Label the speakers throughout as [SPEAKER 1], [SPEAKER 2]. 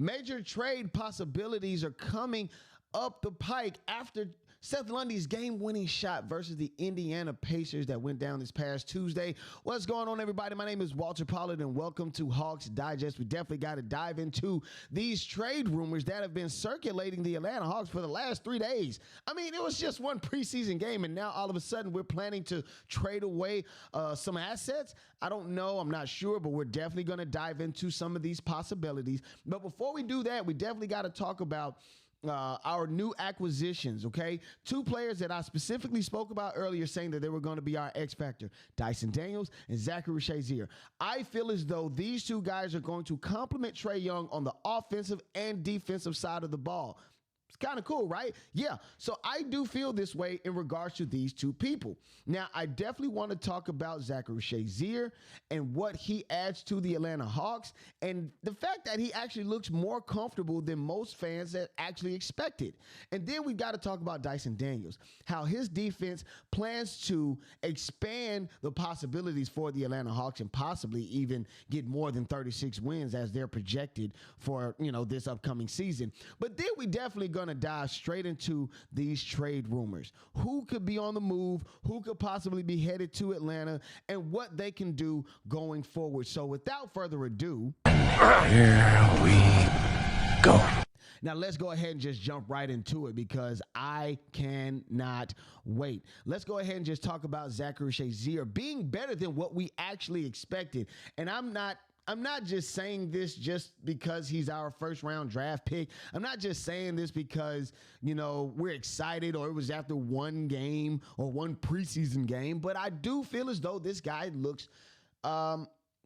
[SPEAKER 1] Major trade possibilities are coming up the pike after Seth Lundy's game-winning shot versus the Indiana Pacers that went down this past Tuesday. What's going on, everybody? My name is Walter Pollard, and welcome to Hawks Digest. We definitely got to dive into these trade rumors that have been circulating the Atlanta Hawks for the last 3 days. I mean, it was just one preseason game, and now all of a sudden we're planning to trade away some assets. I don't know. I'm not sure, but we're definitely going to dive into some of these possibilities. But before we do that, we definitely got to talk about our new acquisitions, okay? Two players that I specifically spoke about earlier saying that they were going to be our X factor, Dyson Daniels and Zaccharie Risacher. I feel as though these two guys are going to complement Trae Young on the offensive and defensive side of the ball. It's kind of cool, right? Yeah. So I do feel this way in regards to these two people. Now, I definitely want to talk about Zaccharie Risacher and what he adds to the Atlanta Hawks and the fact that he actually looks more comfortable than most fans that actually expected. And then we got to talk about Dyson Daniels, how his defense plans to expand the possibilities for the Atlanta Hawks and possibly even get more than 36 wins as they're projected for, this upcoming season. But then we definitely going to dive straight into these trade rumors. Who could be on the move? Who could possibly be headed to Atlanta? And what they can do going forward. So without further ado, here we go. Now, let's go ahead and just jump right into it because I cannot wait. Let's go ahead and just talk about Zaccharie Risacher being better than what we actually expected. And I'm not just saying this just because he's our first round draft pick. I'm not just saying this because, we're excited or it was after one game or one preseason game, but I do feel as though this guy looks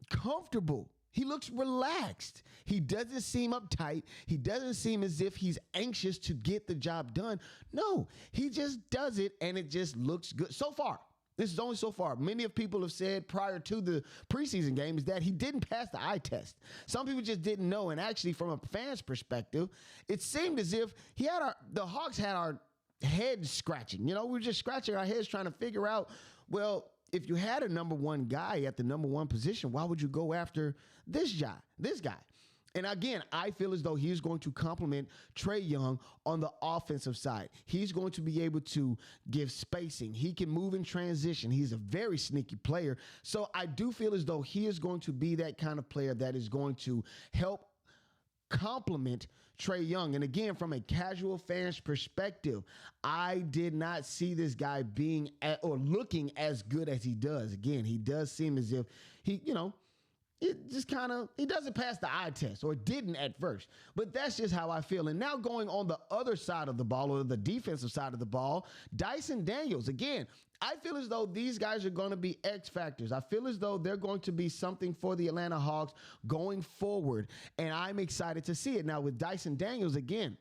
[SPEAKER 1] comfortable. He looks relaxed. He doesn't seem uptight. He doesn't seem as if he's anxious to get the job done. No, he just does it and it just looks good so far. This is only so far. Many of people have said prior to the preseason game is that he didn't pass the eye test. Some people just didn't know. And actually, from a fan's perspective, it seemed as if the Hawks had our heads scratching. We were just scratching our heads trying to figure out, well, if you had a number one guy at the number one position, why would you go after this guy? And again, I feel as though he's going to complement Trae Young on the offensive side. He's going to be able to give spacing. He can move in transition. He's a very sneaky player. So I do feel as though he is going to be that kind of player that is going to help complement Trae Young. And again, from a casual fan's perspective, I did not see this guy being or looking as good as he does. Again, he does seem as if he doesn't pass the eye test or didn't at first, but that's just how I feel. And now going on the other side of the ball or the defensive side of the ball, Dyson Daniels, again, I feel as though these guys are going to be X factors. I feel as though they're going to be something for the Atlanta Hawks going forward. And I'm excited to see it. Now with Dyson Daniels, again,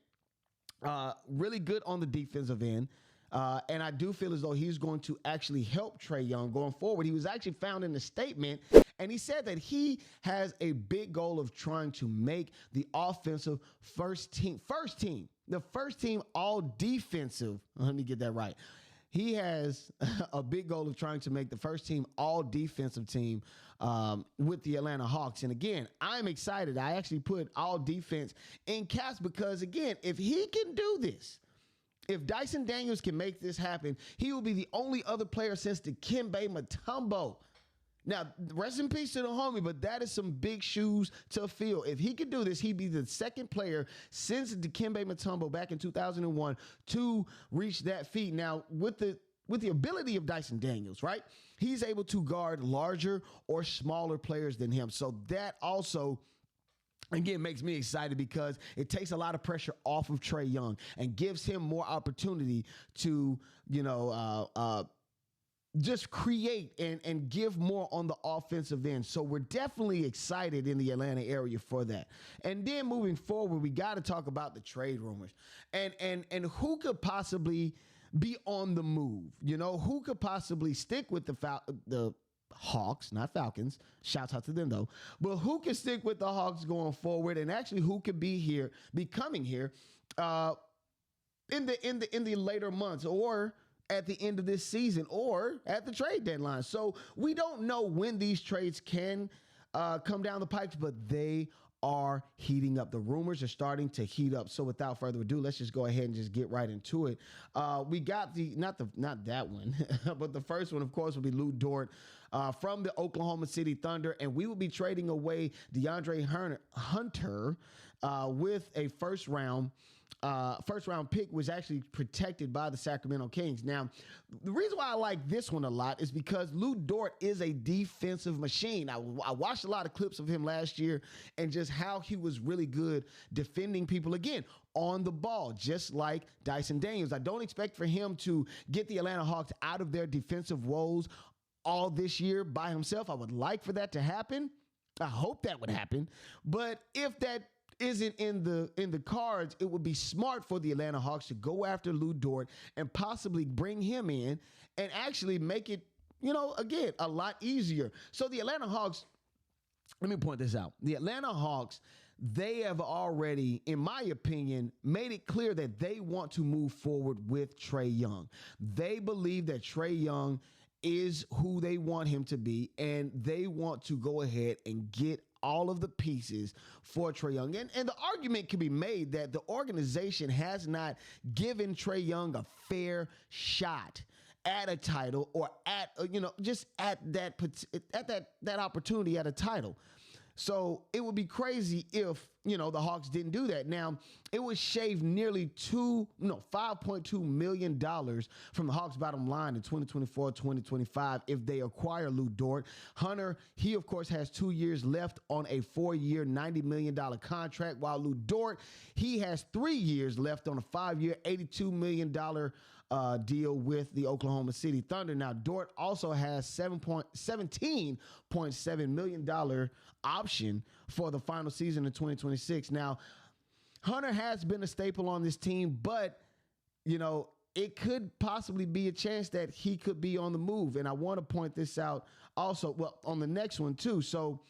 [SPEAKER 1] really good on the defensive end. And I do feel as though he's going to actually help Trae Young going forward. He was actually found in a statement, and he said that he has a big goal of trying to make the offensive first team all defensive. Let me get that right. He has a big goal of trying to make the first team all defensive team with the Atlanta Hawks. And again, I'm excited. I actually put all defense in caps because, again, if he can do this, if Dyson Daniels can make this happen, he will be the only other player since Dikembe Mutombo. Now, rest in peace to the homie, but that is some big shoes to fill. If he could do this, he'd be the second player since Dikembe Mutombo back in 2001 to reach that feat. Now, with the ability of Dyson Daniels, right, he's able to guard larger or smaller players than him. So that also, again, makes me excited because it takes a lot of pressure off of Trae Young and gives him more opportunity to, just create and give more on the offensive end. So we're definitely excited in the Atlanta area for that. And then moving forward, we got to talk about the trade rumors and who could possibly be on the move. Who could possibly stick with the Hawks, not Falcons. Shouts out to them though. But who can stick with the Hawks going forward, and actually who could be coming here in the later months or at the end of this season or at the trade deadline. So we don't know when these trades can come down the pipes, but they are heating up. The rumors are starting to heat up. So without further ado, let's just go ahead and just get right into it. We got not that one, but the first one, of course, will be Lu Dort from the Oklahoma City Thunder, and we will be trading away DeAndre Hunter with a first round pick was actually protected by the Sacramento Kings. Now, the reason why I like this one a lot is because Lu Dort is a defensive machine. I watched a lot of clips of him last year and just how he was really good defending people, again, on the ball, just like Dyson Daniels. I don't expect for him to get the Atlanta Hawks out of their defensive woes all this year by himself. I would like for that to happen. I hope that would happen. But if that isn't in the cards, it would be smart for the Atlanta Hawks to go after Lu Dort and possibly bring him in and actually make it, again, a lot easier. So the Atlanta Hawks, let me point this out. The Atlanta Hawks, they have already, in my opinion, made it clear that they want to move forward with Trae Young. They believe that Trae Young is who they want him to be, and they want to go ahead and get all of the pieces for Trae Young. And the argument can be made that the organization has not given Trae Young a fair shot at a title or at, just at that opportunity at a title. So it would be crazy if, the Hawks didn't do that. Now, it would shave nearly $5.2 million from the Hawks' bottom line in 2024, 2025 if they acquire Lu Dort. Hunter, he, of course, has 2 years left on a 4-year, $90 million contract, while Lu Dort, he has 3 years left on a 5-year, $82 million deal with the Oklahoma City Thunder. Now, Dort also has $17.7 million option for the final season in 2026. Now, Hunter has been a staple on this team, but, it could possibly be a chance that he could be on the move. And I want to point this out also, on the next one too. So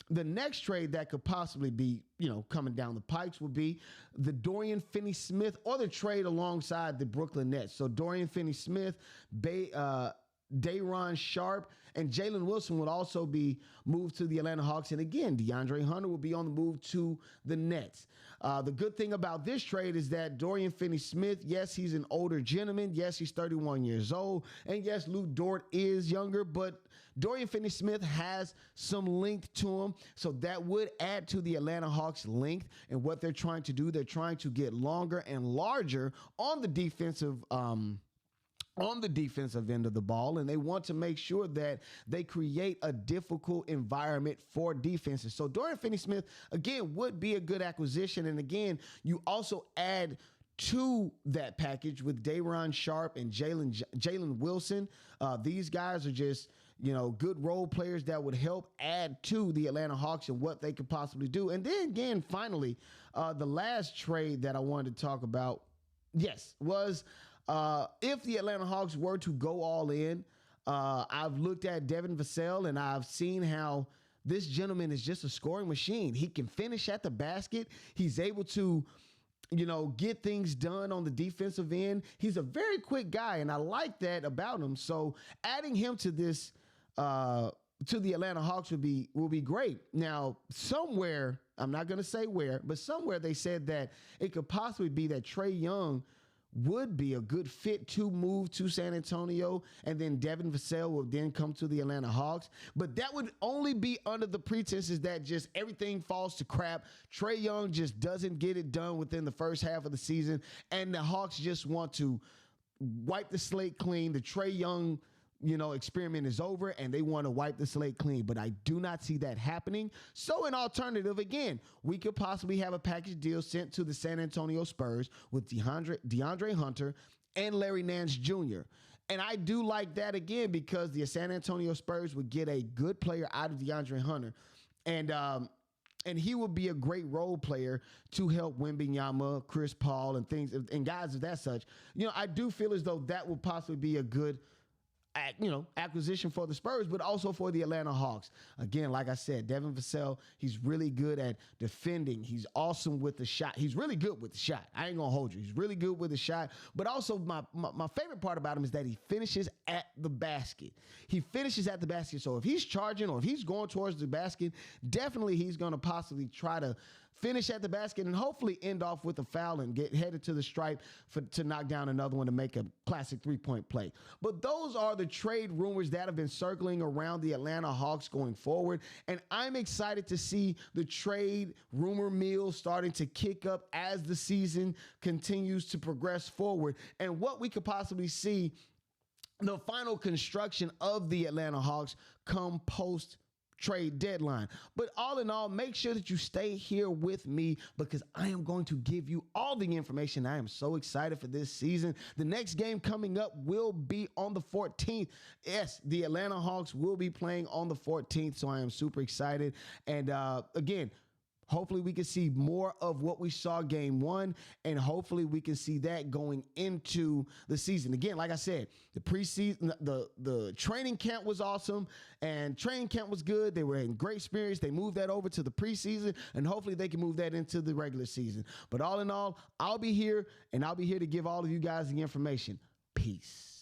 [SPEAKER 1] the next trade that could possibly be, coming down the pipes would be the Dorian Finney-Smith or the trade alongside the Brooklyn Nets. So Dorian Finney-Smith, Day'Ron Sharpe, and Jalen Wilson would also be moved to the Atlanta Hawks. And again, DeAndre Hunter will be on the move to the Nets. The good thing about this trade is that Dorian Finney-Smith, yes, he's an older gentleman. Yes, he's 31 years old. And yes, Lu Dort is younger, but Dorian Finney-Smith has some length to him. So that would add to the Atlanta Hawks' length and what they're trying to do. They're trying to get longer and larger on the defensive end of the ball, and they want to make sure that they create a difficult environment for defenses. So Dorian Finney-Smith, again, would be a good acquisition. And again, you also add to that package with Day'Ron Sharpe and Jalen Wilson. These guys are just, good role players that would help add to the Atlanta Hawks and what they could possibly do. And then again, finally, the last trade that I wanted to talk about, was if the Atlanta Hawks were to go all in. I've looked at Devin Vassell and I've seen how this gentleman is just a scoring machine. He can finish at the basket. He's able to, get things done on the defensive end. He's a very quick guy, and I like that about him. So adding him to this, to the Atlanta Hawks will be great. Now, somewhere, I'm not going to say where, but somewhere they said that it could possibly be that Trae Young would be a good fit to move to San Antonio, and then Devin Vassell will then come to the Atlanta Hawks. But that would only be under the pretenses that just everything falls to crap. Trae Young just doesn't get it done within the first half of the season, and the Hawks just want to wipe the slate clean. The Trae Young experiment is over, and they want to wipe the slate clean. But I do not see that happening. So an alternative, again, we could possibly have a package deal sent to the San Antonio Spurs with DeAndre Hunter and Larry Nance Jr. And I do like that, again, because the San Antonio Spurs would get a good player out of DeAndre Hunter. And he would be a great role player to help Wembanyama, Chris Paul, and guys of that such. I do feel as though that would possibly be a good acquisition for the Spurs, but also for the Atlanta Hawks. Again, like I said, Devin Vassell, he's really good at defending. He's awesome with the shot. He's really good with the shot. I ain't gonna hold you. He's really good with the shot. But also, my favorite part about him is that he finishes at the basket. He finishes at the basket. So if he's charging or if he's going towards the basket, definitely he's gonna possibly try to finish at the basket and hopefully end off with a foul and get headed to the stripe to knock down another one to make a classic three-point play. But those are the trade rumors that have been circling around the Atlanta Hawks going forward. And I'm excited to see the trade rumor mill starting to kick up as the season continues to progress forward and what we could possibly see the final construction of the Atlanta Hawks come post trade deadline. But all in all, make sure that you stay here with me because I am going to give you all the information. I am so excited for this season. The next game coming up will be on the 14th. Yes, the Atlanta Hawks will be playing on the 14th, so I am super excited. And again, hopefully we can see more of what we saw game one, and hopefully we can see that going into the season. Again, like I said, the preseason, the training camp was awesome, and training camp was good. They were in great spirits. They moved that over to the preseason, and hopefully they can move that into the regular season. But all in all, I'll be here, and I'll be here to give all of you guys the information. Peace.